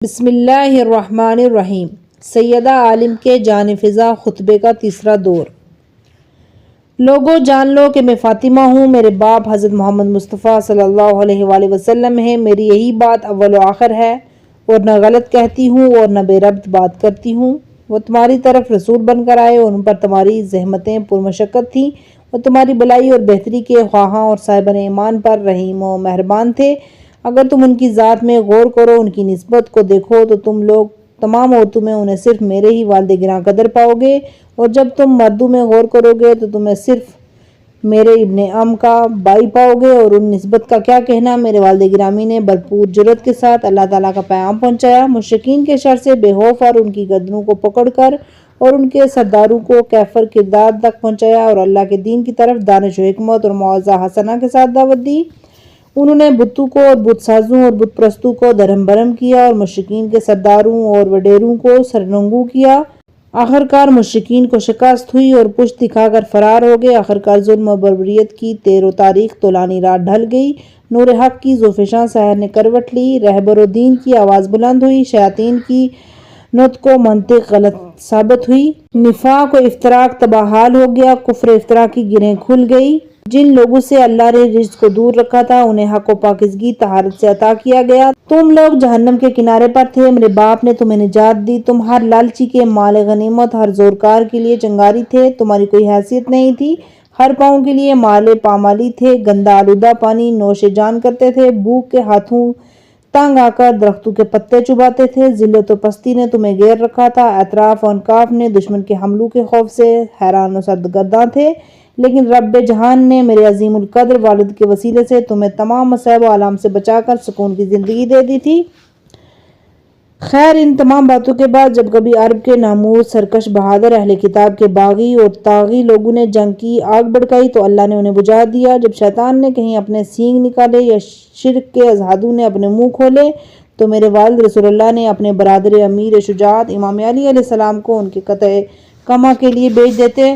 بسم اللہ الرحمن الرحیم۔ سیدہ عالم کے جان فضا خطبے کا تیسرا دور۔ لوگوں جان لو کہ میں فاطمہ ہوں، میرے باپ حضرت محمد مصطفیٰ صلی اللہ علیہ وآلہ وسلم ہیں، میری یہی بات اول و آخر ہے اور نہ غلط کہتی ہوں اور نہ بے ربط بات کرتی ہوں۔ وہ تمہاری طرف رسول بن کر آئے اور ان پر تمہاری زحمتیں پرمشقت تھیں، وہ تمہاری بھلائی اور بہتری کے خواہاں اور صاحبان ایمان پر رحیم و مہربان تھے۔ اگر تم ان کی ذات میں غور کرو، ان کی نسبت کو دیکھو تو تم لوگ تمام عورتوں میں انہیں صرف میرے ہی والد گراں قدر پاؤ گے، اور جب تم مردوں میں غور کرو گے تو تمہیں صرف میرے ابن ام کا بھائی پاؤ گے۔ اور ان نسبت کا کیا کہنا، میرے والد گرامی نے بھرپور جرأت کے ساتھ اللہ تعالیٰ کا پیغام پہنچایا، مشرکین کے شر سے بے خوف اور ان کی گردنوں کو پکڑ کر اور ان کے سرداروں کو کیفر کردار تک پہنچایا اور اللہ کے دین کی طرف دانش و حکمت اور موعظہ حسنہ کے ساتھ دعوت دی۔ انہوں نے بتوں کو اور بت سازوں اور بت پرستوں کو درہم برہم کیا اور مشرکین کے سرداروں اور وڈیروں کو سرنگوں کیا۔ آخرکار مشرکین کو شکست ہوئی اور پشت دکھا کر فرار ہو گئے۔ آخرکار ظلم و بربریت کی تیر و تاریخ طولانی رات ڈھل گئی، نور حق کی ذوفشاں سحر نے کروٹ لی، رہبر الدین کی آواز بلند ہوئی، شیاطین کی نطق و منطق غلط ثابت ہوئی، نفاق و افتراق تباہ حال ہو گیا، کفر و افتراء کی گرہیں کھل گئی۔ جن لوگوں سے اللہ نے رجس کو دور رکھا تھا انہیں حق و پاکیزگی طہارت سے عطا کیا گیا۔ تم لوگ جہنم کے کنارے پر تھے، میرے باپ نے تمہیں نجات دی، تم ہر لالچی کے مال غنیمت، ہر زورکار کے لیے چنگاری تھے، تمہاری کوئی حیثیت نہیں تھی، ہر پاؤں کے لیے مال پامالی تھے، گندا آلودہ پانی نوش جان کرتے تھے، بھوک کے ہاتھوں تنگ آ کر درختوں کے پتے چباتے تھے، ذلت و پستی نے تمہیں گھیر رکھا تھا، اطراف و انکاف نے دشمن کے حملوں کے خوف سے حیران و سرگرداں تھے، لیکن رب جہان نے میرے عظیم القدر والد کے وسیلے سے تمہیں تمام مصائب و آلام سے بچا کر سکون کی زندگی دے دی تھی۔ خیر، ان تمام باتوں کے بعد جب کبھی عرب کے نامور سرکش بہادر اہل کتاب کے باغی اور طاغی لوگوں نے جنگ کی آگ بھڑکائی تو اللہ نے انہیں بجھا دیا۔ جب شیطان نے کہیں اپنے سینگ نکالے یا شرک کے ازہادوں نے اپنے منہ کھولے تو میرے والد رسول اللہ نے اپنے برادر امیر شجاعت امام علی علیہ السلام کو ان کے قطع کمہ کے لیے بھیج دیتے۔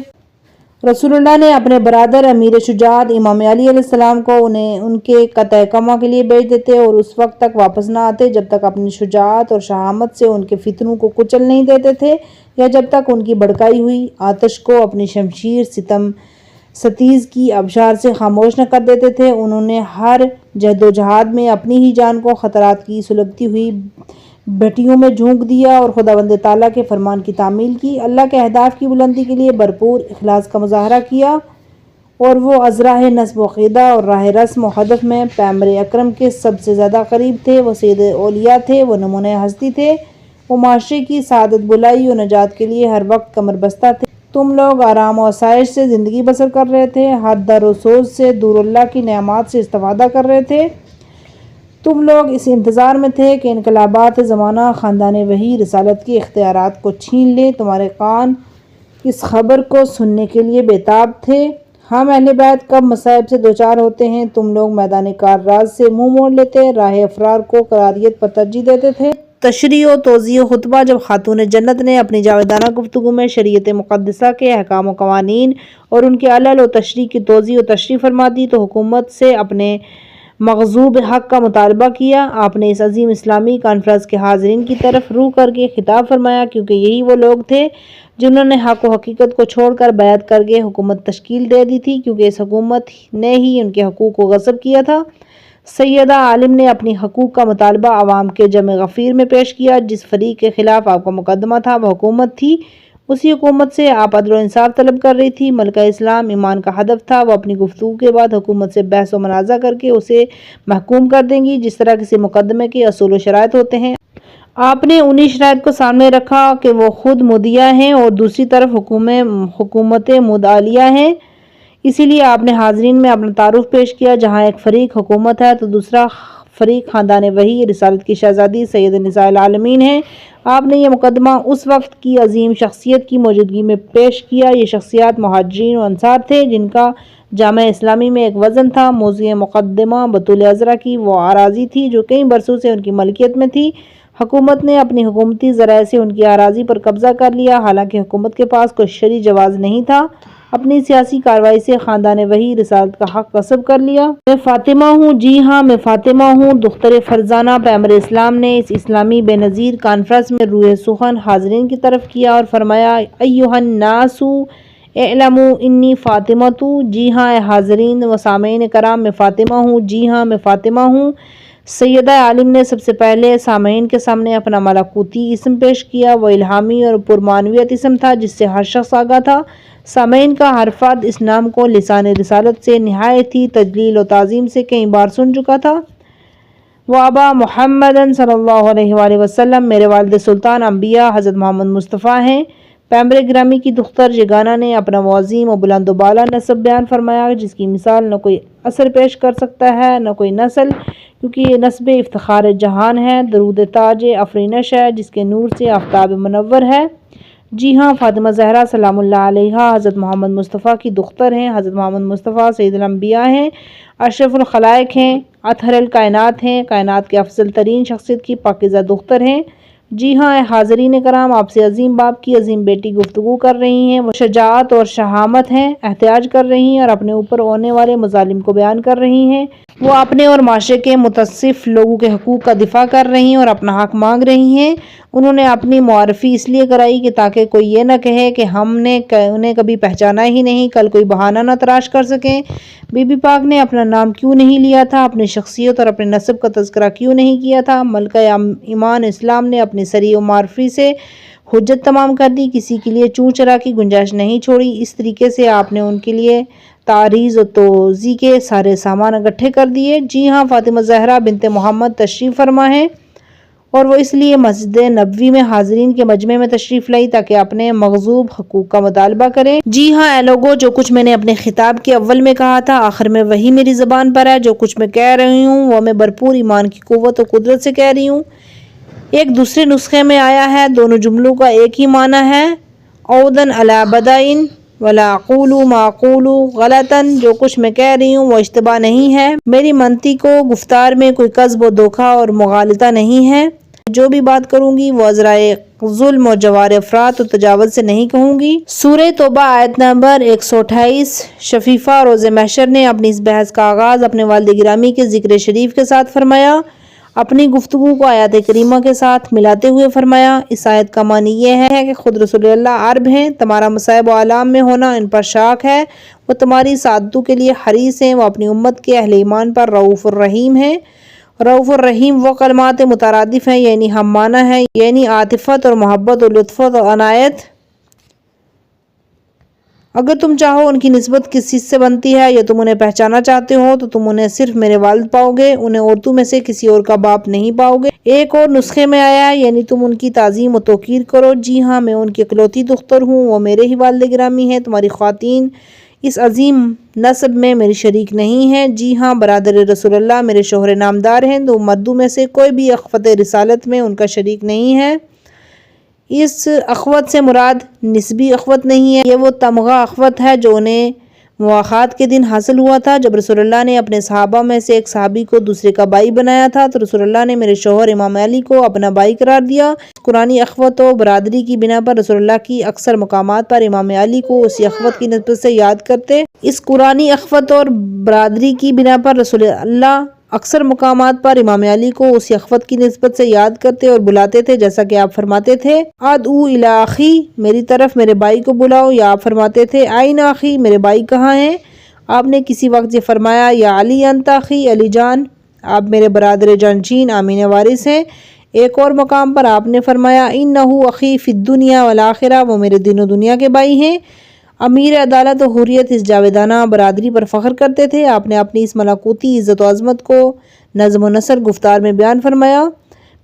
رسول اللہ نے اپنے برادر امیر شجاعت امام علی علیہ السلام کو ان کے قطع کمہ کے لیے بھیج دیتے اور اس وقت تک واپس نہ آتے جب تک اپنی شجاعت اور شہامت سے ان کے فتنوں کو کچل نہیں دیتے تھے، یا جب تک ان کی بھڑکائی ہوئی آتش کو اپنی شمشیر ستم ستیز کی آبشار سے خاموش نہ کر دیتے تھے۔ انہوں نے ہر جہد و جہاد میں اپنی ہی جان کو خطرات کی سلگتی ہوئی بھٹیوں میں جھونک دیا اور خداوند تعالیٰ کے فرمان کی تعمیل کی، اللہ کے اہداف کی بلندی کے لیے بھرپور اخلاص کا مظاہرہ کیا، اور وہ از راہ نصب و عقیدہ اور راہ رسم و ہدف میں پیغمبر اکرم کے سب سے زیادہ قریب تھے۔ وہ سید اولیاء تھے، وہ نمونۂ ہستی تھے، وہ معاشرے کی سعادت بھلائی و نجات کے لیے ہر وقت کمر بستہ تھے۔ تم لوگ آرام و آسائش سے زندگی بسر کر رہے تھے، ہر در و سوز سے دور اللہ کی نعمات سے استفادہ کر رہے تھے۔ تم لوگ اس انتظار میں تھے کہ انقلابات زمانہ خاندان وحی رسالت کے اختیارات کو چھین لے، تمہارے کان اس خبر کو سننے کے لیے بےتاب تھے۔ ہم اہل بیت کب مصائب سے دوچار ہوتے ہیں، تم لوگ میدان کارراز سے منہ موڑ لیتے، راہ افرار کو قراریت پر ترجیح دیتے تھے۔ تشریح و توضیح خطبہ: جب خاتون جنت نے اپنی جاویدانہ گفتگو میں شریعت مقدسہ کے احکام و قوانین اور ان کے علل و تشریح کی توضیح و تشریح فرما دی تو حکومت سے اپنے مغصوب حق کا مطالبہ کیا۔ آپ نے اس عظیم اسلامی کانفرنس کے حاضرین کی طرف روح کر کے خطاب فرمایا، کیونکہ یہی وہ لوگ تھے جنہوں نے حق و حقیقت کو چھوڑ کر بیعت کر کے حکومت تشکیل دے دی تھی، کیونکہ اس حکومت نے ہی ان کے حقوق کو غصب کیا تھا۔ سیدہ عالم نے اپنی حقوق کا مطالبہ عوام کے جمع غفیر میں پیش کیا۔ جس فریق کے خلاف آپ کا مقدمہ تھا وہ حکومت تھی، اسی حکومت سے آپ عدل و انصاف طلب کر رہی تھی۔ ملکہ اسلام ایمان کا ہدف تھا، وہ اپنی گفتگو کے بعد حکومت سے بحث و منازعہ کر کے اسے محکوم کر دیں گی، جس طرح کسی مقدمے کے اصول و شرائط ہوتے ہیں۔ آپ نے انہی شرائط کو سامنے رکھا کہ وہ خود مدعیہ ہیں اور دوسری طرف حکومت مدعیہ ہیں، اسی لیے آپ نے حاضرین میں اپنا تعارف پیش کیا۔ جہاں ایک فریق حکومت ہے تو دوسرا فریق خاندان وحی رسالت کی شہزادی سید نساء العالمین ہے۔ آپ نے یہ مقدمہ اس وقت کی عظیم شخصیت کی موجودگی میں پیش کیا۔ یہ شخصیات مہاجرین و انصار تھے جن کا جامعہ اسلامی میں ایک وزن تھا۔ موضوع مقدمہ بطول عذرا کی وہ اراضی تھی جو کئی برسوں سے ان کی ملکیت میں تھی۔ حکومت نے اپنی حکومتی ذرائع سے ان کی اراضی پر قبضہ کر لیا، حالانکہ حکومت کے پاس کوئی شرعی جواز نہیں تھا۔ اپنی سیاسی کارروائی سے خاندان وحی رسالت کا حق غصب کر لیا۔ میں فاطمہ ہوں، جی ہاں میں فاطمہ ہوں، دختر فرزانہ پیغمبر اسلام نے اس اسلامی بے نظیر کانفرنس میں روح سخن حاضرین کی طرف کیا اور فرمایا ایھا الناس اعلموا انی فاطمۃ، جی ہاں اے حاضرین و سامعین کرام میں فاطمہ ہوں، جی ہاں میں فاطمہ ہوں۔ سیدہ عالم نے سب سے پہلے سامعین کے سامنے اپنا ملکوتی اسم پیش کیا۔ وہ الہامی اور پرمعنویت اسم تھا جس سے ہر شخص آگاہ تھا۔ سامعین کا ہر فرد اس نام کو لسان رسالت سے نہایت ہی تجلیل و تعظیم سے کئی بار سن چکا تھا۔ وہ آبا محمد صلی اللہ علیہ وآلہ وسلم، میرے والد سلطان انبیاء حضرت محمد مصطفیٰ ہیں۔ پیغمبر گرامی کی دختر یگانہ نے اپنا وہ عظیم و بلند و بالا نسب بیان فرمایا جس کی مثال نہ کوئی اثر پیش کر سکتا ہے نہ کوئی نسل، کیونکہ یہ نسب افتخار جہان ہے، درود تاج افرینش ہے جس کے نور سے آفتاب منور ہے۔ جی ہاں فاطمہ زہرا سلام اللہ علیہا حضرت محمد مصطفیٰ کی دختر ہیں۔ حضرت محمد مصطفیٰ سید الانبیاء ہیں، اشرف الخلائق ہیں، اطہر الکائنات ہیں، کائنات کے افضل ترین شخصیت کی پاکیزہ دختر ہیں۔ جی ہاں اے حاضرین کرام، آپ سے عظیم باپ کی عظیم بیٹی گفتگو کر رہی ہیں۔ وہ شجاعت اور شہامت ہیں، احتجاج کر رہی ہیں اور اپنے اوپر ہونے والے مظالم کو بیان کر رہی ہیں۔ وہ اپنے اور معاشرے کے متصف لوگوں کے حقوق کا دفاع کر رہی ہیں اور اپنا حق مانگ رہی ہیں۔ انہوں نے اپنی معرفی اس لیے کرائی کہ تاکہ کوئی یہ نہ کہے کہ ہم نے انہیں کبھی پہچانا ہی نہیں، کل کوئی بہانہ نہ تراش کر سکیں۔ بی بی پاک نے اپنا نام کیوں نہیں لیا تھا، اپنی شخصیت اور اپنے نسب کا تذکرہ کیوں نہیں کیا تھا؟ ملکہ ایمان اسلام نے اپنی صریح و معرفی سے حجت تمام کر دی، کسی کے لیے چوں چرا کی گنجائش نہیں چھوڑی۔ اس طریقے سے آپ نے ان کے لیے تعریض و توضیح کے سارے سامان اکٹھے کر دیے۔ جی ہاں فاطمہ زہرا بنت محمد تشریف فرما ہیں اور وہ اس لیے مسجد نبوی میں حاضرین کے مجمع میں تشریف لائی تاکہ اپنے مغصوب حقوق کا مطالبہ کریں۔ جی ہاں اے لوگو، جو کچھ میں نے اپنے خطاب کے اول میں کہا تھا آخر میں وہی میری زبان پر ہے۔ جو کچھ میں کہہ رہی ہوں وہ میں بھرپور ایمان کی قوت و قدرت سے کہہ رہی ہوں۔ ایک دوسرے نسخے میں آیا ہے، دونوں جملوں کا ایک ہی معنی ہے، عودن علی بدائن ولا اقول ما اقول غلطن۔ جو کچھ میں کہہ رہی ہوں وہ اشتباہ نہیں ہے، میری منطق و گفتار میں کوئی کذب و دھوکہ اور مغالطہ نہیں ہے۔ جو بھی بات کروں گی وہ ذرائع ظلم و جوار افراط و تجاوز سے نہیں کہوں گی۔ سورہ توبہ آیت نمبر 128۔ شفیفہ روز محشر نے اپنی اس بحث کا آغاز اپنے والد گرامی کے ذکر شریف کے ساتھ فرمایا، اپنی گفتگو کو آیات کریمہ کے ساتھ ملاتے ہوئے فرمایا۔ اس آیت کا معنی یہ ہے کہ خود رسول اللہ عرب ہیں، تمہارا مصائب و آلام میں ہونا ان پر شاک ہے، وہ تمہاری سعادتوں کے لیے حریص ہیں، وہ اپنی امت کے اہل ایمان پر رؤوف الرحیم ہیں۔ رؤوف الرحیم وہ کلمات مترادف ہیں، یعنی ہم معنی ہیں، یعنی عاطفت اور محبت اور لطفت اور عنایت۔ اگر تم چاہو ان کی نسبت کس چیز سے بنتی ہے یا تم انہیں پہچانا چاہتے ہو تو تم انہیں صرف میرے والد پاؤ گے، انہیں عورتوں میں سے کسی اور کا باپ نہیں پاؤ گے۔ ایک اور نسخے میں آیا ہے، یعنی تم ان کی تعظیم و توقیر کرو۔ جی ہاں میں ان کی اکلوتی دختر ہوں، وہ میرے ہی والد گرامی ہیں، تمہاری خواتین اس عظیم نسب میں میری شریک نہیں ہیں۔ جی ہاں برادر رسول اللہ میرے شوہر نامدار ہیں، دو مردوں میں سے کوئی بھی اخوت رسالت میں ان کا شریک نہیں ہے۔ اس اخوت سے مراد نسبی اخوت نہیں ہے، یہ وہ تمغہ اخوت ہے جو انہیں مواخات کے دن حاصل ہوا تھا جب رسول اللہ نے اپنے صحابہ میں سے ایک صحابی کو دوسرے کا بھائی بنایا تھا تو رسول اللہ نے میرے شوہر امام علی کو اپنا بھائی قرار دیا۔ قرآنی اخوت و برادری کی بنا پر رسول اللہ کی اکثر مقامات پر امام علی کو اسی اخوت کی نسبت سے یاد کرتے۔ اس قرآنی اخوت اور برادری کی بنا پر رسول اللہ اکثر مقامات پر امام علی کو اسی اخوت کی نسبت سے یاد کرتے اور بلاتے تھے، جیسا کہ آپ فرماتے تھے ادعو الی اخی، میری طرف میرے بھائی کو بلاؤ، یا آپ فرماتے تھے این اخی، میرے بھائی کہاں ہیں؟ آپ نے کسی وقت یہ فرمایا یا علی انت اخی، علی جان آپ میرے برادر جانشین آمین وارث ہیں۔ ایک اور مقام پر آپ نے فرمایا انہ اخی فی الدنیا والآخرہ، وہ میرے دین و دنیا کے بھائی ہیں۔ امیر عدالت و حریت اس جاویدانہ برادری پر فخر کرتے تھے۔ آپ نے اپنی اس ملکوتی عزت و عظمت کو نظم و نثر گفتار میں بیان فرمایا،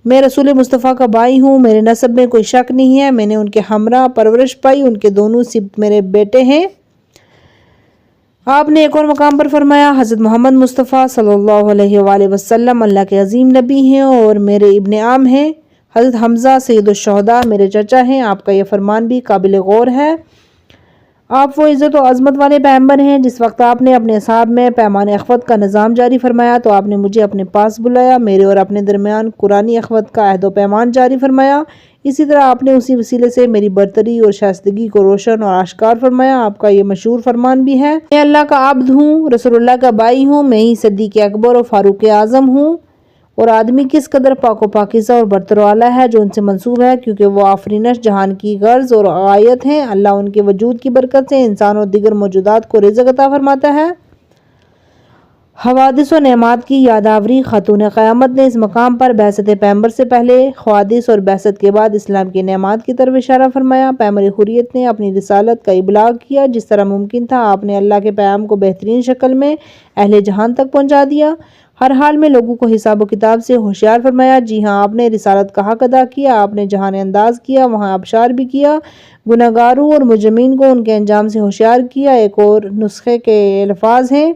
میں رسول مصطفیٰ کا بھائی ہوں، میرے نسب میں کوئی شک نہیں ہے، میں نے ان کے ہمراہ پرورش پائی، ان کے دونوں سبط میرے بیٹے ہیں۔ آپ نے ایک اور مقام پر فرمایا حضرت محمد مصطفیٰ صلی اللہ علیہ وآلہ وسلم اللہ کے عظیم نبی ہیں اور میرے ابن عام ہیں۔ حضرت حمزہ سید الشہداء میرے چچا ہیں۔ آپ کا یہ فرمان بھی قابل غور ہے۔ آپ وہ عزت و عظمت والے پیغمبر ہیں۔ جس وقت آپ نے اپنے اصحاب میں پیمان اخوت کا نظام جاری فرمایا تو آپ نے مجھے اپنے پاس بلایا، میرے اور اپنے درمیان قرآنی اخوت کا عہد و پیمان جاری فرمایا۔ اسی طرح آپ نے اسی وسیلے سے میری برتری اور شائستگی کو روشن اور آشکار فرمایا۔ آپ کا یہ مشہور فرمان بھی ہے، میں اللہ کا عبد ہوں، رسول اللہ کا بائی ہوں، میں ہی صدیق اکبر اور فاروق اعظم ہوں۔ اور آدمی کس قدر پاک و پاکیزہ اور برتر و اعلیٰ ہے جو ان سے منسوب ہے، کیونکہ وہ آفرینش جہان کی غرض اور غایت ہیں۔ اللہ ان کے وجود کی برکت سے انسان اور دیگر موجودات کو رزق عطا فرماتا ہے۔ حوادث و نعمات کی یادآوری۔ خاتون قیامت نے اس مقام پر بعثت پیغمبر سے پہلے حوادث اور بعثت کے بعد اسلام کی نعمات کی طرف اشارہ فرمایا۔ پیغمبر حریت نے اپنی رسالت کا ابلاغ کیا جس طرح ممکن تھا۔ آپ نے اللہ کے پیغام کو بہترین شکل میں اہل جہان تک پہنچا دیا، ہر حال میں لوگوں کو حساب و کتاب سے ہوشیار فرمایا۔ جی ہاں، آپ نے رسالت کا حق ادا کیا، آپ نے جہان انداز کیا، وہاں ابشار بھی کیا، گناہگاروں اور مجرمین کو ان کے انجام سے ہوشیار کیا۔ ایک اور نسخے کے الفاظ ہیں،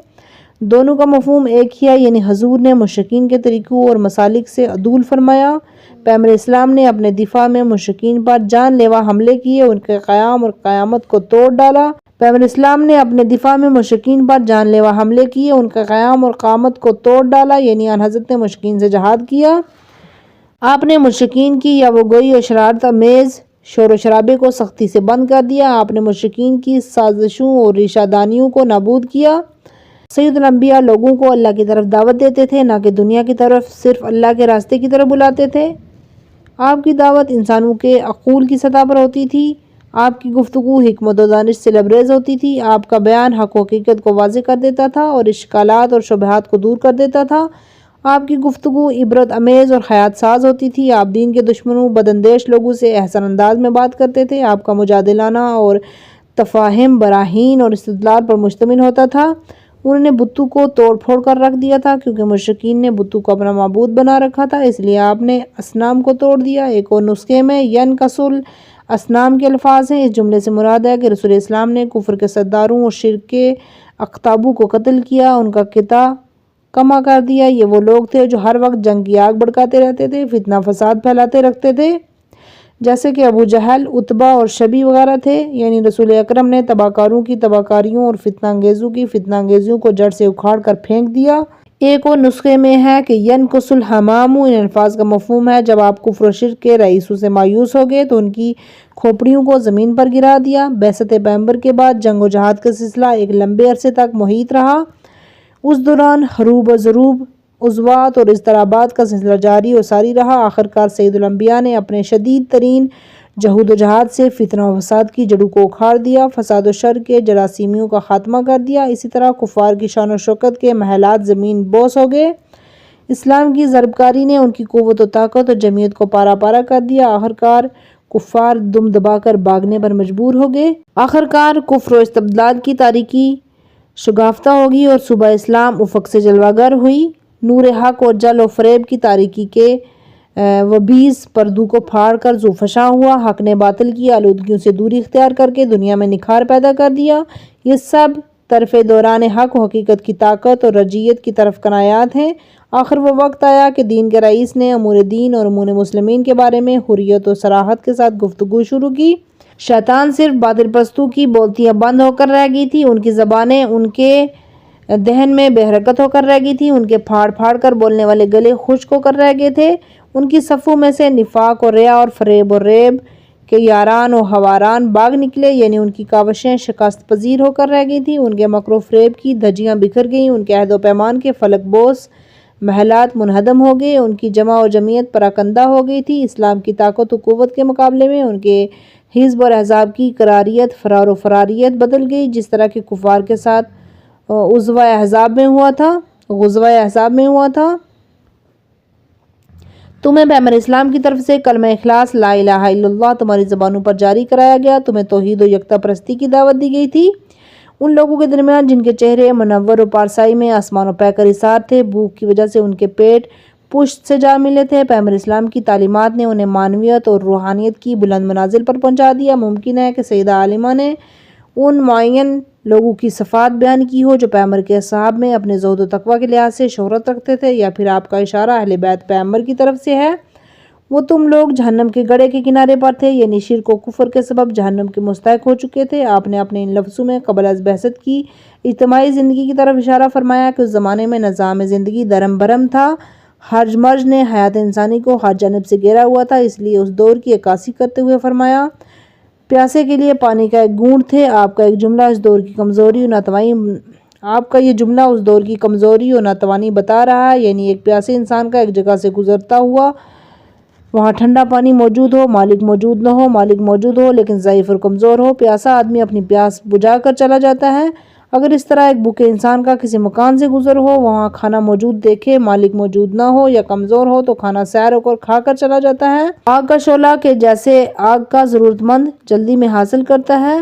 دونوں کا مفہوم ایک ہی ہے، یعنی حضور نے مشرکین کے طریقوں اور مسالک سے عدول فرمایا۔ پیغمبر اسلام نے اپنے دفاع میں مشرکین پر جان لیوا حملے کیے، ان کے قیام اور قیامت کو توڑ ڈالا۔ پیغمبر اسلام نے اپنے دفاع میں مشرکین پر جان لیوا حملے کیے، ان کے قیام اور قیامت کو توڑ ڈالا، یعنی آن حضرت نے مشرکین سے جہاد کیا۔ آپ نے مشرکین کی یا وہ گوئی اور شرارت آمیز شور و شرابے کو سختی سے بند کر دیا۔ آپ نے مشرکین کی سازشوں اور ریشہ دانیوں کو نابود کیا۔ سید الانبیاء لوگوں کو اللہ کی طرف دعوت دیتے تھے، نہ کہ دنیا کی طرف، صرف اللہ کے راستے کی طرف بلاتے تھے۔ آپ کی دعوت انسانوں کے عقول کی سطح پر ہوتی تھی، آپ کی گفتگو حکمت و دانش سے لبریز ہوتی تھی، آپ کا بیان حق و حقیقت کو واضح کر دیتا تھا اور اشکالات اور شبہات کو دور کر دیتا تھا۔ آپ کی گفتگو عبرت امیز اور حیات ساز ہوتی تھی۔ آپ دین کے دشمنوں بداندیش لوگوں سے احسن انداز میں بات کرتے تھے۔ آپ کا مجادلانہ اور تفاہم براہین اور استدلال پر مشتمل ہوتا تھا۔ انہوں نے بتوں کو توڑ پھوڑ کر رکھ دیا تھا، کیونکہ مشرکین نے بتوں کو اپنا معبود بنا رکھا تھا، اس لیے آپ نے اصنام کو توڑ دیا۔ ایک اور نسخے میں ینکسل اصنام کے الفاظ ہیں۔ اس جملے سے مراد ہے کہ رسول اسلام نے کفر کے سرداروں اور شرک کے اقطابوں کو قتل کیا، ان کا قطع کما کر دیا۔ یہ وہ لوگ تھے جو ہر وقت جنگ کی آگ بھڑکاتے رہتے تھے، فتنہ فساد پھیلاتے رکھتے تھے، جیسے کہ ابو جہل، عتبہ اور شبی وغیرہ تھے۔ یعنی رسول اکرم نے تباہ کاروں کی تباہ کاریوں اور فتنہ انگیزوں کی فتنہ انگیزیوں کو جڑ سے اکھاڑ کر پھینک دیا۔ ایک اور نسخے میں ہے کہ ینکس الحمام، ان الفاظ کا مفہوم ہے جب آپ کفر و شرک کے رئیسوں سے مایوس ہو گئے تو ان کی کھوپڑیوں کو زمین پر گرا دیا۔ بعثت پیغمبر کے بعد جنگ و جہاد کا سلسلہ ایک لمبے عرصے تک محیط رہا۔ اس دوران حروب و ضروب، عزوات اور اضطرابات کا سلسلہ جاری و ساری رہا۔ آخرکار سید الانبیاء نے اپنے شدید ترین جہود و جہاد سے فتنہ و فساد کی جڑوں کو اکھاڑ دیا، فساد و شر کے جراثیمیوں کا خاتمہ کر دیا۔ اسی طرح کفار کی شان و شوکت کے محلات زمین بوس ہو گئے۔ اسلام کی ضربکاری نے ان کی قوت و طاقت اور جمعیت کو پارا پارا کر دیا۔ آخرکار کفار دم دبا کر بھاگنے پر مجبور ہو گئے۔ آخرکار کفر و استبداد کی تاریکی شگافتہ ہوگی اور صبح اسلام افق سے جلوہ گر ہوئی۔ نور حق اور جل و فریب کی تاریکی کے وبیز پردوں کو پھاڑ کر زوفشاں ہوا۔ حق نے باطل کی آلودگیوں سے دوری اختیار کر کے دنیا میں نکھار پیدا کر دیا۔ یہ سب طرف دوران حق و حقیقت کی طاقت اور رجعیت کی طرف کنایات ہیں۔ آخر وہ وقت آیا کہ دین کے رئیس نے امور دین اور امور مسلمین کے بارے میں حریت و صراحت کے ساتھ گفتگو شروع کی۔ شیطان صرف باطل پرستوں کی بولتیاں بند ہو کر رہ گئی تھی، ان کی زبانیں ان کے دہن میں بے حرکت ہو کر رہ گئی تھی، ان کے پھاڑ پھاڑ کر بولنے والے گلے خشک ہو کر رہ گئے تھے، ان کی صفوں میں سے نفاق اور ریا اور فریب اور ریب کے یاران و ہواران باغ نکلے، یعنی ان کی کاوشیں شکست پذیر ہو کر رہ گئی تھیں، ان کے مکر و فریب کی دھجیاں بکھر گئیں، ان کے عہد و پیمان کے فلک بوس محلات منہدم ہو گئے، ان کی جمع و جمعیت پراکندہ ہو گئی تھی۔ اسلام کی طاقت و قوت کے مقابلے میں ان کے حزب اور احزاب کی قراریت فرار و فراریت بدل گئی، جس طرح کے کفار کے ساتھ غزوہ احزاب میں ہوا تھا۔ تمہیں پیغمبر اسلام کی طرف سے کلمہ اخلاص لا الہ الا اللہ تمہاری زبانوں پر جاری کرایا گیا، تمہیں توحید و یکتا پرستی کی دعوت دی گئی تھی۔ ان لوگوں کے درمیان جن کے چہرے منور و پارسائی میں آسمان و پیکر ایثار تھے، بھوک کی وجہ سے ان کے پیٹ پشت سے جا ملے تھے، پیغمبر اسلام کی تعلیمات نے انہیں معنویت اور روحانیت کی بلند منازل پر پہنچا دیا۔ ممکن ہے کہ سیدہ عالمہ نے ان معین لوگوں کی صفات بیان کی ہو جو پیغمبر کے اصحاب میں اپنے زہد و تقویٰ کے لحاظ سے شہرت رکھتے تھے، یا پھر آپ کا اشارہ اہل بیت پیغمبر کی طرف سے ہے۔ وہ تم لوگ جہنم کے گڑھے کے کنارے پر تھے، یعنی شرک و کفر کے سبب جہنم کے مستحق ہو چکے تھے۔ آپ نے اپنے ان لفظوں میں قبل از بعثت کی اجتماعی زندگی کی طرف اشارہ فرمایا کہ اس زمانے میں نظام زندگی درم برم تھا، ہرج مرج نے حیات انسانی کو ہر جانب سے گھیرا ہوا تھا۔ اس لیے اس دور کی عکاسی کرتے ہوئے فرمایا، پیاسے کے لیے پانی کا ایک گھونٹ تھے۔ آپ کا یہ جملہ اس دور کی کمزوری و ناتوانی بتا رہا ہے، یعنی ایک پیاسے انسان کا ایک جگہ سے گزرتا ہوا وہاں ٹھنڈا پانی موجود ہو، مالک موجود نہ ہو، مالک موجود ہو لیکن ضعیف اور کمزور ہو، پیاسا آدمی اپنی پیاس بجھا کر چلا جاتا ہے۔ اگر اس طرح ایک بھوکے انسان کا کسی مکان سے گزر ہو، وہاں کھانا موجود دیکھے، مالک موجود نہ ہو یا کمزور ہو تو کھانا سیر ہو کر کھا کر چلا جاتا ہے۔ آگ کا شعلہ کہ جیسے آگ کا ضرورت مند جلدی میں حاصل کرتا ہے،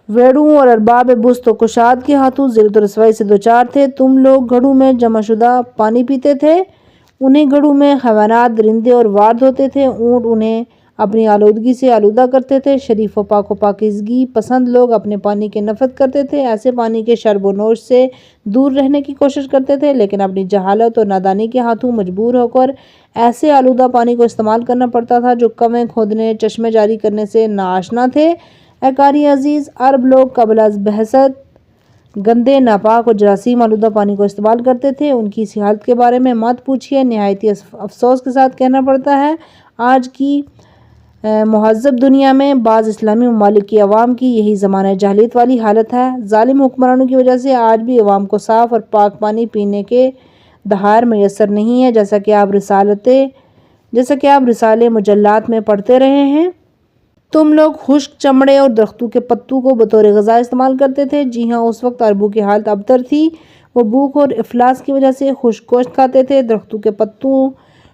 ویڑوں اور ارباب بست و کشاد کے ہاتھوں ذلت و رسوائی سے دوچار تھے۔ تم لوگ گھڑوں میں جمع شدہ پانی پیتے تھے، انہیں گھڑوں میں حیوانات، درندے اور وارد ہوتے تھے، اونٹ انہیں اپنی آلودگی سے آلودہ کرتے تھے۔ شریف و پاک و پاکیزگی پسند لوگ اپنے پانی کی نفرت کرتے تھے، ایسے پانی کے شرب و نوش سے دور رہنے کی کوشش کرتے تھے، لیکن اپنی جہالت اور نادانی کے ہاتھوں مجبور ہو کر ایسے آلودہ پانی کو استعمال کرنا پڑتا تھا جو کنویں کھودنے، چشمے جاری کرنے سے ناآشنا تھے۔ اے قاری عزیز، عرب لوگ قبل از بعثت گندے، ناپاک اور جراثیم آلودہ پانی کو استعمال کرتے تھے۔ ان کی اسی حالت کے بارے میں مت پوچھیے، نہایت افسوس کے ساتھ کہنا پڑتا ہے آج کی مہذب دنیا میں بعض اسلامی ممالک کی عوام کی یہی زمانہ جاہلیت والی حالت ہے۔ ظالم حکمرانوں کی وجہ سے آج بھی عوام کو صاف اور پاک پانی پینے کے دہائر میسر نہیں ہے، جیسا کہ آپ رسالے مجلات میں پڑھتے رہے ہیں۔ تم لوگ خشک چمڑے اور درختوں کے پتوں کو بطور غذا استعمال کرتے تھے۔ جی ہاں، اس وقت عربوں کی حالت ابتر تھی، وہ بھوک اور افلاس کی وجہ سے خشک گوشت کھاتے تھے، درختوں کے پتوں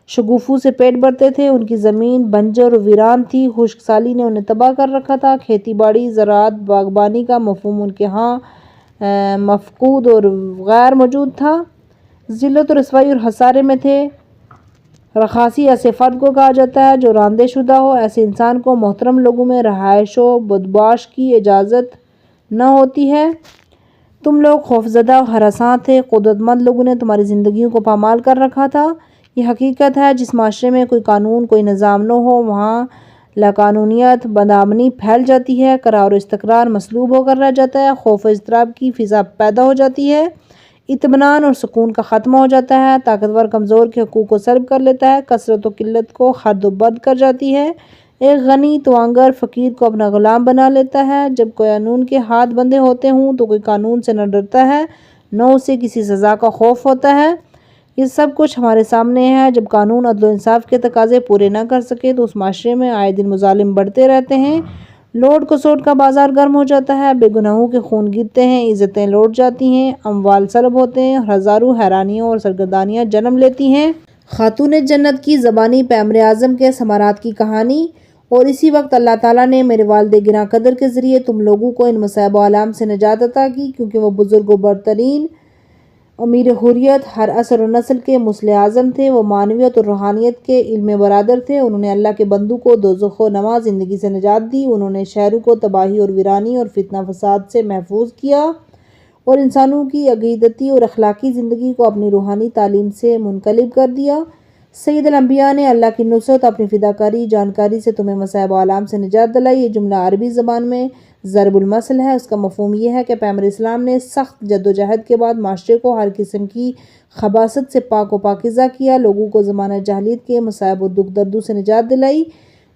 شگوفوں سے پیٹ بھرتے تھے، ان کی زمین بنجر و ویران تھی، خشک سالی نے انہیں تباہ کر رکھا تھا، کھیتی باڑی، زراعت، باغبانی کا مفہوم ان کے ہاں مفقود اور غیر موجود تھا، ذلت و رسوائی اور خسارے میں تھے۔ رخاصی ایسے فرد کو کہا جاتا ہے جو راندے شدہ ہو، ایسے انسان کو محترم لوگوں میں رہائش و بدباش کی اجازت نہ ہوتی ہے۔ تم لوگ خوفزدہ و ہراساں تھے، قدرت مند لوگوں نے تمہاری زندگیوں کو پامال کر رکھا تھا۔ یہ حقیقت ہے، جس معاشرے میں کوئی قانون، کوئی نظام نہ ہو، وہاں لاقانونیت، بدامنی پھیل جاتی ہے، قرار و استقرار مسلوب ہو کر رہ جاتا ہے، خوف و اضطراب کی فضا پیدا ہو جاتی ہے، اطمینان اور سکون کا خاتمہ ہو جاتا ہے، طاقتور کمزور کے حقوق کو سلب کر لیتا ہے، کثرت و قلت کو حد و بد کر جاتی ہے، ایک غنی توانگر فقیر کو اپنا غلام بنا لیتا ہے۔ جب قانون کے ہاتھ بندھے ہوتے ہوں تو کوئی قانون سے نہ ڈرتا ہے، نہ اسے کسی سزا کا خوف ہوتا ہے۔ یہ سب کچھ ہمارے سامنے ہے۔ جب قانون عدل و انصاف کے تقاضے پورے نہ کر سکے تو اس معاشرے میں آئے دن مظالم بڑھتے رہتے ہیں، لوٹ کسوٹ کا بازار گرم ہو جاتا ہے، بے گناہوں کے خون گرتے ہیں، عزتیں لوٹ جاتی ہیں، اموال سلب ہوتے ہیں، ہزاروں حیرانیاں اور سرگردانیاں جنم لیتی ہیں۔ خاتون جنت کی زبانی پیغمبر اعظم کے ثمرات کی کہانی۔ اور اسی وقت اللہ تعالیٰ نے میرے والد گراں قدر کے ذریعے تم لوگوں کو ان مصائب و آلام سے نجات عطا کی، کیونکہ وہ بزرگ و برترین امیر حریت، ہر عصر و نسل کے مصلح اعظم تھے، وہ معنویت اور روحانیت کے علم برادر تھے، انہوں نے اللہ کے بندوں کو دوزخ و نما زندگی سے نجات دی، انہوں نے شہروں کو تباہی اور ویرانی اور فتنہ فساد سے محفوظ کیا اور انسانوں کی عقیدتی اور اخلاقی زندگی کو اپنی روحانی تعلیم سے منقلب کر دیا۔ سید الانبیاء نے اللہ کی نصرت، اپنی فداکاری، جانکاری سے تمہیں مصائب و آلام سے نجات دلائی۔ یہ جملہ عربی زبان میں ضرب المثل ہے۔ اس کا مفہوم یہ ہے کہ پیغمبر اسلام نے سخت جدوجہد کے بعد معاشرے کو ہر قسم کی خباثت سے پاک و پاکیزہ کیا، لوگوں کو زمانہ جاہلیت کے مصائب و دکھ دردوں سے نجات دلائی۔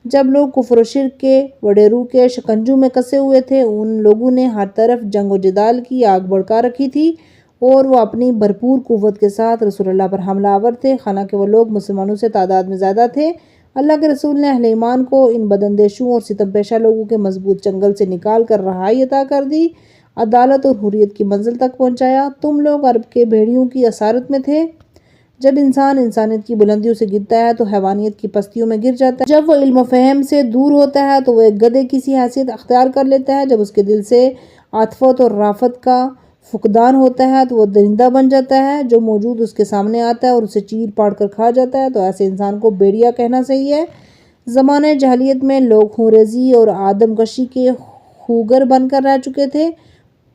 جب لوگ کفر و شرک کے وڈیرو کے شکنجوں میں کسے ہوئے تھے، ان لوگوں نے ہر طرف جنگ و جدال کی آگ بھڑکا رکھی تھی اور وہ اپنی بھرپور قوت کے ساتھ رسول اللہ پر حملہ آور تھے، حالانکہ وہ لوگ مسلمانوں سے تعداد میں زیادہ تھے۔ اللہ کے رسول نے اہل ایمان کو ان بداندیشوں اور ستم پیشہ لوگوں کے مضبوط چنگل سے نکال کر رہائی عطا کر دی، عدالت اور حریت کی منزل تک پہنچایا۔ تم لوگ عرب کے بھیڑیوں کی اسارت میں تھے۔ جب انسان انسانیت کی بلندیوں سے گرتا ہے تو حیوانیت کی پستیوں میں گر جاتا ہے۔ جب وہ علم و فہم سے دور ہوتا ہے تو وہ ایک گدھے کی سی حیثیت اختیار کر لیتا ہے۔ جب اس کے دل سے عاطفت اور رافت کا فقدان ہوتا ہے تو وہ درندہ بن جاتا ہے جو موجود اس کے سامنے آتا ہے اور اسے چیر پاڑ کر کھا جاتا ہے، تو ایسے انسان کو بھیڑیا کہنا صحیح ہے۔ زمانہ جاہلیت میں لوگ خونریزی اور آدم کشی کے خوگر بن کر رہ چکے تھے،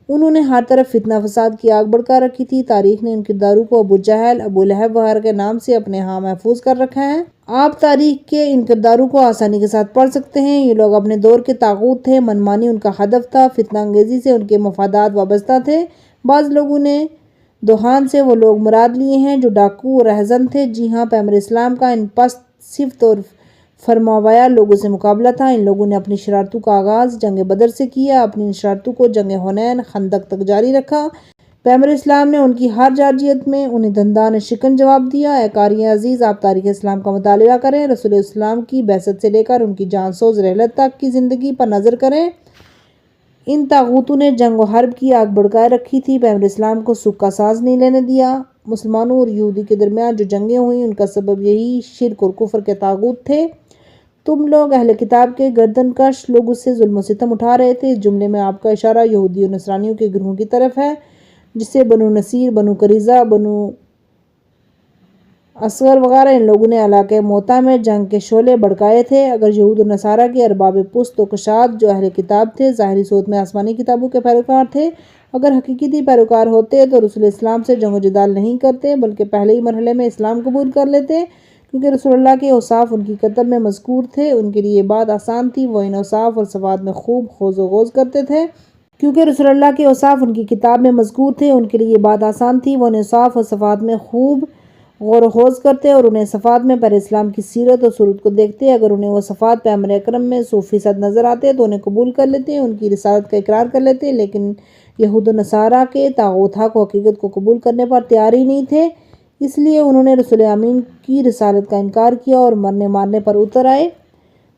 انہوں نے ہر طرف فتنہ فساد کی آگ بھڑکا رکھی تھی۔ تاریخ نے ان کرداروں کو ابو جہل، ابو لہب وغیرہ کے نام سے اپنے ہاں محفوظ کر رکھا ہے۔ آپ تاریخ کے ان کرداروں کو آسانی کے ساتھ پڑھ سکتے ہیں۔ یہ لوگ اپنے دور کے طاغوت تھے، منمانی ان کا ہدف تھا، فتنہ انگیزی سے ان کے مفادات وابستہ تھے۔ بعض لوگوں نے دوحان سے وہ لوگ مراد لیے ہیں جو ڈاکو اور رہزن تھے۔ جی ہاں، پیغمبر اسلام کا ان پست صفت اور فرماوایہ لوگوں سے مقابلہ تھا۔ ان لوگوں نے اپنی شرارتوں کا آغاز جنگ بدر سے کیا، اپنی ان شرارتوں کو جنگ حنین، خندق تک جاری رکھا۔ پیغمبر اسلام نے ان کی ہر جارحیت میں انہیں دندان شکن جواب دیا۔ اے قاری عزیز، آپ تاریخ اسلام کا مطالعہ کریں، رسول اسلام کی بعثت سے لے کر ان کی جان سوز رحلت تک کی زندگی پر نظر کریں۔ ان طاغوتوں نے جنگ و حرب کی آگ بھڑکائے رکھی تھی، پیغمبر اسلام کو سکہ سانس نہیں لینے دیا۔ مسلمانوں اور یہودی کے درمیان جو جنگیں ہوئیں ان کا سبب یہی شرک اور کفر کے طاغوت تھے۔ تم لوگ اہل کتاب کے گردن کش لوگوں سے ظلم و ستم اٹھا رہے تھے۔ اس جملے میں آپ کا اشارہ یہودی اور نصرانیوں کے گروہوں کی طرف ہے جسے بنو نصیر، بنو قریظہ، بنو اصغر وغیرہ ان لوگوں نے علاقہ موطا میں جنگ کے شعلے بھڑکائے تھے۔ اگر یہود اور نصارہ کے ارباب پست و کشاد جو اہل کتاب تھے ظاہری صورت میں آسمانی کتابوں کے پیروکار تھے، اگر حقیقی پیروکار ہوتے تو رسول اسلام سے جنگ و جدال نہیں کرتے بلکہ پہلے ہی مرحلے میں اسلام قبول کر لیتے، کیونکہ رسول اللہ کے اوصاف ان کی کتب میں مذکور تھے۔ ان کے لیے یہ بات آسان تھی، وہ ان اوصاف اور صفات میں خوب خوض و غوض کرتے تھے۔ کیونکہ رسول اللہ کے اوصاف ان کی کتاب میں مذکور تھے، ان کے لیے یہ بات آسان تھی، وہ ان اوصاف اور صفات میں خوب غور و خوض کرتے اور انہیں صفات میں پر اسلام کی سیرت اور صورت کو دیکھتے۔ اگر انہیں وہ صفات پیغمبر اکرم میں 100% نظر آتے تو انہیں قبول کر لیتے، ان کی رسالت کا اقرار کر لیتے، لیکن یہود و نصارہ کے طاغوت حق و حقیقت کو قبول کرنے پر تیار ہی نہیں تھے، اس لیے انہوں نے رسول امین کی رسالت کا انکار کیا اور مرنے مارنے پر اتر آئے۔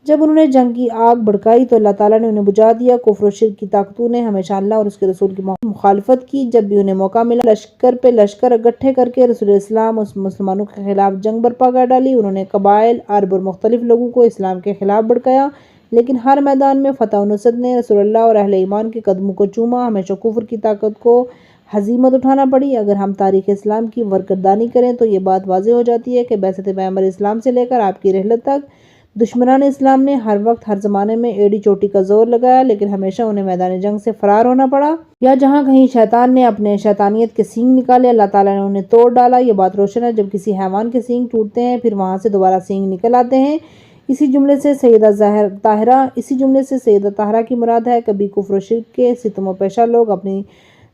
جب انہوں نے جنگ کی آگ بھڑکائی تو اللہ تعالیٰ نے انہیں بجھا دیا۔ کفر و شرک کی طاقتوں نے ہمیشہ اللہ اور اس کے رسول کی مخالفت کی۔ جب بھی انہیں موقع ملا لشکر پہ لشکر اکٹھے کر کے رسول اسلام اور مسلمانوں کے خلاف جنگ برپا کر ڈالی۔ انہوں نے قبائل، عرب اور مختلف لوگوں کو اسلام کے خلاف بھڑکایا، لیکن ہر میدان میں فتح و نصرت نے رسول اللہ اور اہل ایمان کے قدموں کو چوما۔ ہمیشہ کفر کی طاقت کو ہزیمت اٹھانا پڑی۔ اگر ہم تاریخ اسلام کی ورقردانی کریں تو یہ بات واضح ہو جاتی ہے کہ بعثت پیغمبر اسلام سے لے کر آپ کی رحلت تک دشمنان اسلام نے ہر وقت ہر زمانے میں ایڑی چوٹی کا زور لگایا، لیکن ہمیشہ انہیں میدان جنگ سے فرار ہونا پڑا، یا جہاں کہیں شیطان نے اپنے شیطانیت کے سینگ نکالے اللہ تعالیٰ نے انہیں توڑ ڈالا۔ یہ بات روشن ہے، جب کسی حیوان کے سینگ ٹوٹتے ہیں پھر وہاں سے دوبارہ سینگ نکل آتے ہیں۔ اسی جملے سے سیدہ طاہرہ کی مراد ہے۔ کبھی کفر و شرک کے ستم و پیشہ لوگ اپنی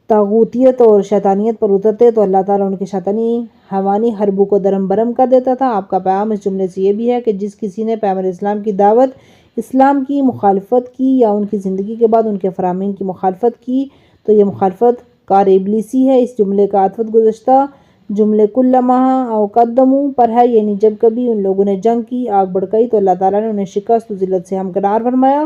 طاغوتیت اور شیطانیت پر اترتے تو اللہ تعالیٰ ان کے شیطانی حیوانی حربوں کو درہم برہم کر دیتا تھا۔ آپ کا پیغام اس جملے سے یہ بھی ہے کہ جس کسی نے پیغمبر اسلام کی دعوت اسلام کی مخالفت کی یا ان کی زندگی کے بعد ان کے فرامین کی مخالفت کی تو یہ مخالفت کار ابلیسی ہے۔ اس جملے کا عطف گزشتہ جملے کلمہ او قدموا پر ہے، یعنی جب کبھی ان لوگوں نے جنگ کی آگ بھڑکائی تو اللہ تعالیٰ نے انہیں شکست و ذلت سے ہمکنار فرمایا۔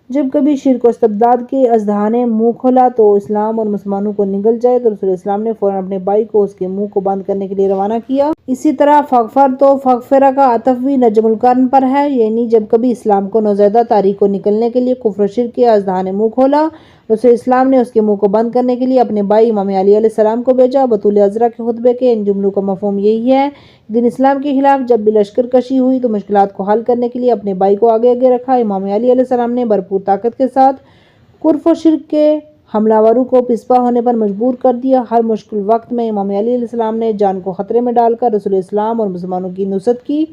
جب کبھی شرک و استبداد کے اژدہا نے منہ کھولا تو اسلام اور مسلمانوں کو نگل جائے تو رسول اسلام نے فوراً اپنے بھائی کو اس کے منہ کو بند کرنے کے لیے روانہ کیا۔ اسی طرح فغفر تو فغفرہ کا عطف بھی نجم القرن پر ہے، یعنی جب کبھی اسلام کو نوزائیدہ تاریخ کو نکلنے کے لیے کفر و شرک کے اژدہا نے منہ کھولا، رسول اسلام نے اس کے منہ کو بند کرنے کے لیے اپنے بھائی امام علی علیہ السلام کو بھیجا۔ بطول عذرا کے خطبے کے ان جملوں کا مفہوم یہی ہے، دین اسلام کے خلاف جب بھی لشکر کشی ہوئی تو مشکلات کو حل کرنے کے لیے اپنے بھائی کو آگے رکھا۔ امام علی علیہ السلام نے بھرپور طاقت کے ساتھ کفر و شرک کے حملہ آوروں کو پسپا ہونے پر مجبور کر دیا۔ ہر مشکل وقت میں امام علی علیہ السلام نے جان کو خطرے میں ڈال کر رسول اسلام اور مسلمانوں کی نصرت کی۔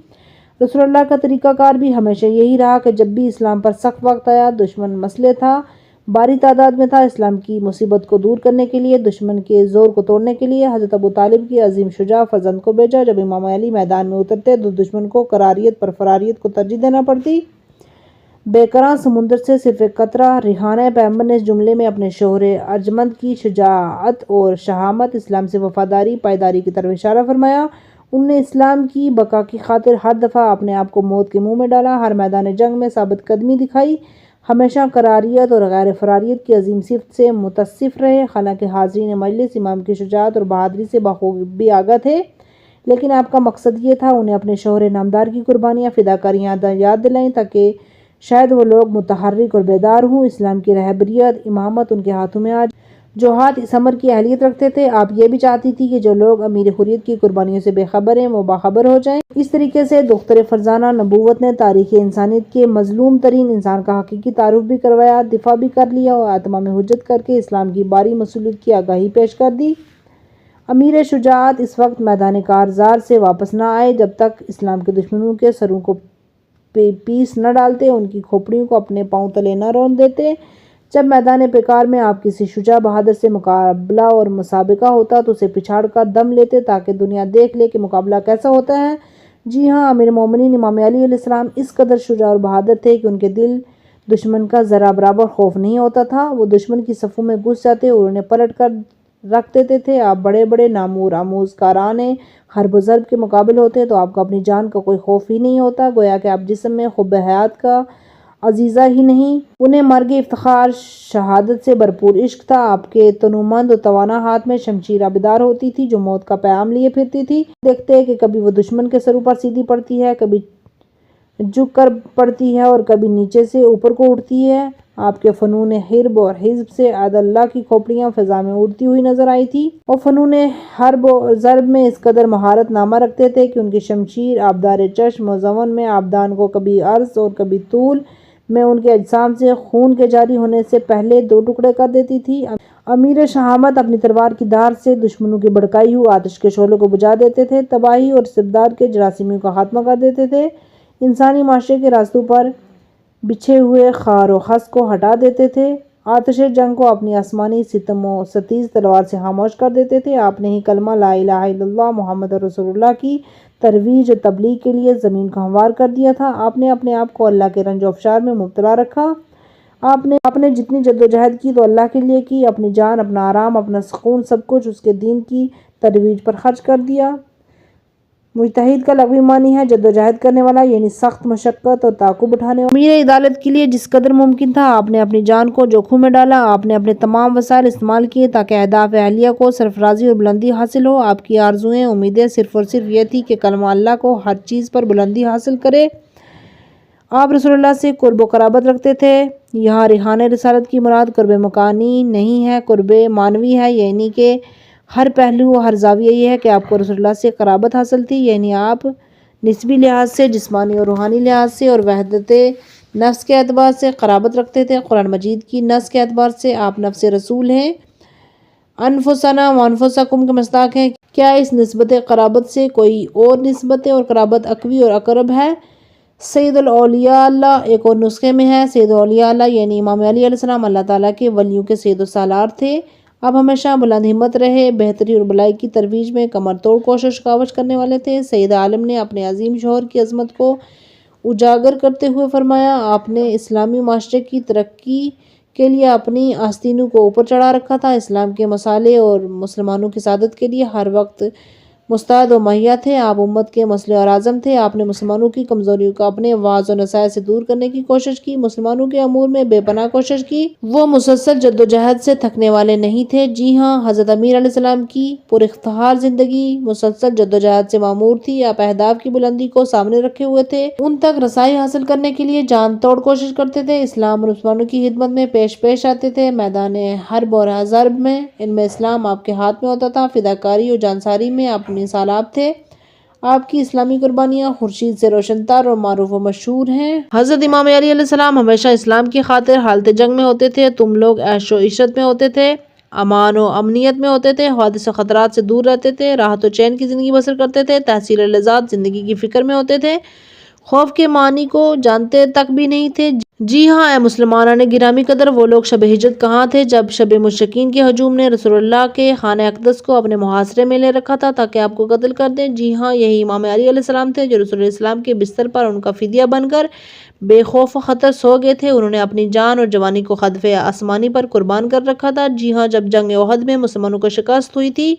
رسول اللہ کا طریقہ کار بھی ہمیشہ یہی رہا کہ جب بھی اسلام پر سخت وقت آیا، دشمن مسلح تھا، بھاری تعداد میں تھا، اسلام کی مصیبت کو دور کرنے کے لیے، دشمن کے زور کو توڑنے کے لیے حضرت ابو طالب کی عظیم شجاع فرزند کو بھیجا۔ جب امام علی میدان میں اترتے تو دشمن کو کراریت پر فراریت کو ترجیح دینا پڑتی۔ بے کراں سمندر سے صرف ایک قطرہ ریحان ہے۔ پیغمبر نے اس جملے میں اپنے شوہر ارجمند کی شجاعت اور شہامت، اسلام سے وفاداری پائیداری کی طرف اشارہ فرمایا۔ انہوں نے اسلام کی بقا کی خاطر ہر دفعہ اپنے آپ کو موت کے منہ میں ڈالا، ہر میدان جنگ میں ثابت قدمی دکھائی، ہمیشہ کراریت اور غیر فراریت کی عظیم صفت سے متصف رہے۔ حالانکہ حاضرین مجلس امام کی شجاعت اور بہادری سے بخوبی آگاہ تھے، لیکن آپ کا مقصد یہ تھا انہیں اپنے شوہر نامدار کی قربانیاں فداکاریاں یاد دلائیں تاکہ شاید وہ لوگ متحرک اور بیدار ہوں۔ اسلام کی رہبریت امامت ان کے ہاتھوں میں آ جوہات اس امر کی اہلیت رکھتے تھے۔ آپ یہ بھی چاہتی تھی کہ جو لوگ امیر حریت کی قربانیوں سے بے خبر ہیں وہ باخبر ہو جائیں۔ اس طریقے سے دختر فرزانہ نبوت نے تاریخ انسانیت کے مظلوم ترین انسان کا حقیقی تعارف بھی کروایا، دفاع بھی کر لیا اور اتمام حجت کر کے اسلام کی باری مسئولیت کی آگاہی پیش کر دی۔ امیر شجاعت اس وقت میدان کارزار سے واپس نہ آئے جب تک اسلام کے دشمنوں کے سروں کو پیس نہ ڈالتے، ان کی کھوپڑیوں کو اپنے پاؤں تلے نہ رون دیتے۔ جب میدان پیکار میں آپ کسی شجاع بہادر سے مقابلہ اور مسابقہ ہوتا تو اسے پچھاڑ کر دم لیتے تاکہ دنیا دیکھ لے کہ مقابلہ کیسا ہوتا ہے۔ جی ہاں، امیر مومنین امام علی علیہ السلام اس قدر شجاع اور بہادر تھے کہ ان کے دل دشمن کا ذرا برابر خوف نہیں ہوتا تھا۔ وہ دشمن کی صفوں میں گھس جاتے اور انہیں پلٹ کر رکھ دیتے تھے۔ آپ بڑے بڑے نامور آموز کاران حرب و ضرب کے مقابل ہوتے تو آپ کو اپنی جان کا کوئی خوف ہی نہیں ہوتا، گویا کہ آپ جسم میں حب حیات کا عزیزہ ہی نہیں، انہیں مرگ افتخار شہادت سے بھرپور عشق تھا۔ آپ کے تنومند و توانا ہاتھ میں شمشیر آبدار ہوتی تھی جو موت کا پیغام لیے پھرتی تھی۔ دیکھتے کہ کبھی وہ دشمن کے سروں پر سیدھی پڑتی ہے، کبھی جھک کر پڑتی ہے اور کبھی نیچے سے اوپر کو اٹھتی ہے۔ آپ کے فنون حرب اور حزب سے عید اللہ کی کھوپڑیاں فضا میں اڑتی ہوئی نظر آئی تھی اور فنون حرب و ضرب میں اس قدر مہارت نامہ رکھتے تھے کہ ان کی شمشیر آبدار چشم و زون میں آبدان کو کبھی عرض اور کبھی طول میں ان کے اجسام سے خون کے جاری ہونے سے پہلے دو ٹکڑے کر دیتی تھی۔ امیر شہامت اپنی تلوار کی دھار سے دشمنوں کی بھڑکائی ہوئی آتش کے شعلوں کو بجھا دیتے تھے، تباہی اور استبداد کے جراثیموں کا خاتمہ کر دیتے تھے، انسانی معاشرے کے راستوں پر بچھے ہوئے خار و خس کو ہٹا دیتے تھے، آتش جنگ کو اپنی آسمانی ستم و ستیز تلوار سے خاموش کر دیتے تھے۔ آپ نے ہی کلمہ لا الہ الا اللہ محمد رسول اللہ کی ترویج و تبلیغ کے لیے زمین کو ہموار کر دیا تھا۔ آپ نے اپنے آپ کو اللہ کے رنج و افشار میں مبتلا رکھا۔ آپ نے جتنی جدوجہد کی تو اللہ کے لیے کی، اپنی جان، اپنا آرام، اپنا سکون، سب کچھ اس کے دین کی ترویج پر خرچ کر دیا۔ مجتہد کا لغوی معنی ہے جدوجہد کرنے والا، یعنی سخت مشقت اور تعاقب اٹھانے والا۔ امیر عدالت کے لیے جس قدر ممکن تھا آپ نے اپنی جان کو جوکھوں میں ڈالا۔ آپ نے اپنے تمام وسائل استعمال کیے تاکہ اہداف اہلیہ کو سرفرازی اور بلندی حاصل ہو۔ آپ کی آرزوئیں، امیدیں صرف اور صرف یہ تھی کہ کلمہ اللہ کو ہر چیز پر بلندی حاصل کرے۔ آپ رسول اللہ سے قرب و قرابت رکھتے تھے۔ یہاں ریحان رسالت کی مراد قرب مکانی نہیں ہے، قرب معنوی ہے، یعنی کہ ہر پہلو و ہر زاویہ یہ ہے کہ آپ کو رسول اللہ سے قرابت حاصل تھی، یعنی آپ نسبی لحاظ سے، جسمانی اور روحانی لحاظ سے اور وحدت نفس کے اعتبار سے قرابت رکھتے تھے۔ قرآن مجید کی نص کے اعتبار سے آپ نفس رسول ہیں، انفسنا و انفسکم کے مصداق ہیں۔ کیا اس نسبت قرابت سے کوئی اور نسبت اور قرابت اقوی اور اقرب ہے؟ سید الاولیاء اللہ ایک اور نسخے میں ہے، سید الاولیاء اللہ یعنی امام علی علیہ السلام اللہ تعالیٰ کے ولیوں کے سید و سالار تھے۔ آپ ہمیشہ بلند ہمت رہے، بہتری اور بلائی کی ترویج میں کمر توڑ کوشش کاوش کرنے والے تھے۔ سید عالم نے اپنے عظیم شوہر کی عظمت کو اجاگر کرتے ہوئے فرمایا، آپ نے اسلامی معاشرے کی ترقی کے لیے اپنی آستینوں کو اوپر چڑھا رکھا تھا، اسلام کے مصالح اور مسلمانوں کی سعادت کے لیے ہر وقت مستعد و مہیا تھے۔ آپ امت کے مسلح اور اعظم تھے۔ آپ نے مسلمانوں کی کمزوریوں کو اپنے وعظ و نصیحت سے دور کرنے کی کوشش کی، مسلمانوں کے امور میں بے پناہ کوشش کی۔ وہ مسلسل جدوجہد سے تھکنے والے نہیں تھے۔ جی ہاں، حضرت امیر علیہ السلام کی پرافتخار زندگی مسلسل جدوجہد سے معمور تھی۔ آپ اہداف کی بلندی کو سامنے رکھے ہوئے تھے، ان تک رسائی حاصل کرنے کے لیے جان توڑ کوشش کرتے تھے، اسلام اور مسلمانوں کی خدمت میں پیش آتے تھے۔ میدان حرب اور ضرب میں علم اسلام آپ کے ہاتھ میں ہوتا تھا، فداکاری اور جانساری میں آپ سالاب تھے۔ آپ کی اسلامی قربانیاں خورشید سے روشن تر اور معروف و مشہور ہیں۔ حضرت امام علی علیہ السلام ہمیشہ اسلام کی خاطر حالت جنگ میں ہوتے تھے، تم لوگ عیش و عشرت میں ہوتے تھے، امان و امنیت میں ہوتے تھے، حوادث و خطرات سے دور رہتے تھے، راحت و چین کی زندگی بسر کرتے تھے، تحصیل لذات زندگی کی فکر میں ہوتے تھے، خوف کے معنی کو جانتے تک بھی نہیں تھے۔ جی ہاں اے مسلمانان گرامی قدر، وہ لوگ شب ہجرت کہاں تھے جب شب مشرکین کے ہجوم نے رسول اللہ کے خانہ اقدس کو اپنے محاصرے میں لے رکھا تھا تاکہ آپ کو قتل کر دیں؟ جی ہاں یہی امام علی علیہ السلام تھے جو رسول اللہ علیہ السلام کے بستر پر ان کا فدیہ بن کر بے خوف و خطر سو گئے تھے۔ انہوں نے اپنی جان اور جوانی کو خدف آسمانی پر قربان کر رکھا تھا۔ جی ہاں جب جنگ احد میں مسلمانوں کو شکست ہوئی تھی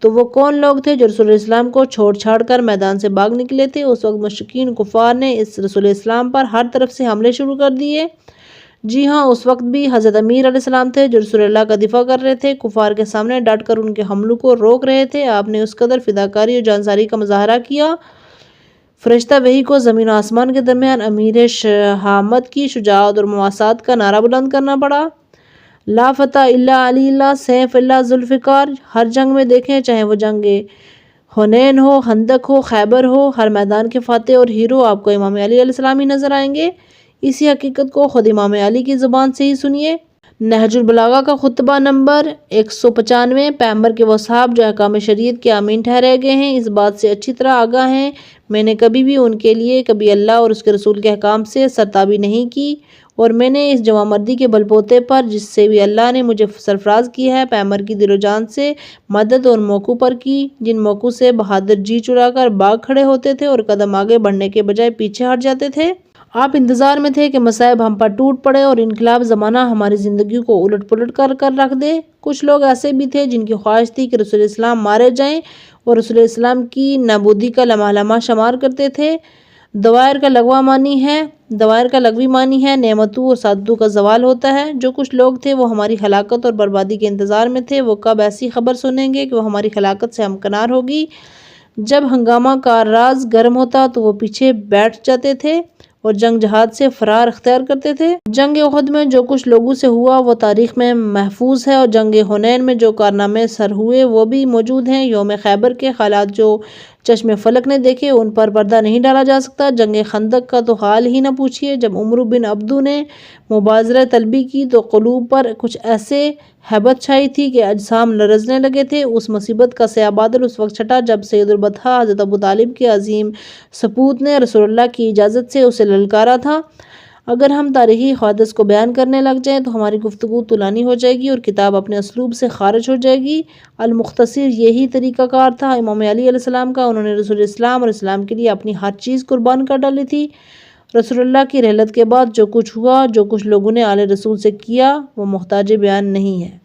تو وہ کون لوگ تھے جو رسول اسلام کو چھوڑ چھاڑ کر میدان سے بھاگ نکلے تھے؟ اس وقت مشرکین کفار نے اس رسول اسلام پر ہر طرف سے حملے شروع کر دیے۔ جی ہاں اس وقت بھی حضرت امیر علیہ السلام تھے جو رسول اللہ کا دفاع کر رہے تھے، کفار کے سامنے ڈٹ کر ان کے حملوں کو روک رہے تھے۔ آپ نے اس قدر فداکاری اور جانساری کا مظاہرہ کیا، فرشتہ وحی کو زمین و آسمان کے درمیان امیر شہامت کی شجاعت اور مواسات کا نعرہ بلند کرنا پڑا۔ لا فتح الا علی اللہ سیف اللہ ذوالفقار۔ ہر جنگ میں دیکھیں، چاہے وہ جنگ حنین ہو، خندق ہو، خیبر ہو، ہر میدان کے فاتح اور ہیرو آپ کو امام علی علیہ السلام ہی نظر آئیں گے۔ اسی حقیقت کو خود امام علی کی زبان سے ہی سنیے۔ نہج البلاغہ کا خطبہ نمبر 195۔ پیغمبر کے وہ صحاب جو احکام شریعت کے امین ٹھہرائے گئے ہیں، اس بات سے اچھی طرح آگاہ ہیں، میں نے کبھی بھی ان کے لیے کبھی اللہ اور اس کے رسول کے احکام سے سرتابی نہیں کی، اور میں نے اس جوان مردی کے بل بوتے پر جس سے بھی اللہ نے مجھے سرفراز کیا ہے، پیغمبر کی دل و جان سے مدد اور موقع پر کی، جن موقع سے بہادر جی چرا کر باغ کھڑے ہوتے تھے اور قدم آگے بڑھنے کے بجائے پیچھے ہٹ جاتے تھے۔ آپ انتظار میں تھے کہ مصائب ہم پر ٹوٹ پڑے اور انقلاب زمانہ ہماری زندگی کو الٹ پلٹ کر رکھ دے۔ کچھ لوگ ایسے بھی تھے جن کی خواہش تھی کہ رسول اسلام مارے جائیں اور رسول اسلام کی نابودی کا لمحہ لمحہ شمار کرتے تھے۔ دوائر کا لغوی معنی ہے نعمتوں اور سعادتوں کا زوال ہوتا ہے۔ جو کچھ لوگ تھے وہ ہماری ہلاکت اور بربادی کے انتظار میں تھے، وہ کب ایسی خبر سنیں گے کہ وہ ہماری ہلاکت سے ہمکنار ہوگی۔ جب ہنگامہ کار راز گرم ہوتا تو وہ پیچھے بیٹھ جاتے تھے اور جنگ جہاد سے فرار اختیار کرتے تھے۔ جنگ احد میں جو کچھ لوگوں سے ہوا وہ تاریخ میں محفوظ ہے، اور جنگ حنین میں جو کارنامے سر ہوئے وہ بھی موجود ہیں۔ یوم خیبر کے حالات جو چشم فلک نے دیکھے ان پر پردہ نہیں ڈالا جا سکتا۔ جنگ خندق کا تو حال ہی نہ پوچھیے۔ جب عمرو بن عبدو نے مبارزہ طلبی کی تو قلوب پر کچھ ایسے ہیبت چھائی تھی کہ اجسام لرزنے لگے تھے۔ اس مصیبت کا سیاہ بادل اس وقت چھٹا جب سید البطحاء حضرت ابو طالب کے عظیم سپوت نے رسول اللہ کی اجازت سے اسے للکارا تھا۔ اگر ہم تاریخی حوادث کو بیان کرنے لگ جائیں تو ہماری گفتگو طولانی ہو جائے گی اور کتاب اپنے اسلوب سے خارج ہو جائے گی۔ المختصر یہی طریقہ کار تھا امام علی علیہ السلام کا۔ انہوں نے رسول اسلام اور اسلام کے لیے اپنی ہر چیز قربان کر ڈالی تھی۔ رسول اللہ کی رحلت کے بعد جو کچھ ہوا، جو کچھ لوگوں نے آل رسول سے کیا، وہ محتاج بیان نہیں ہے۔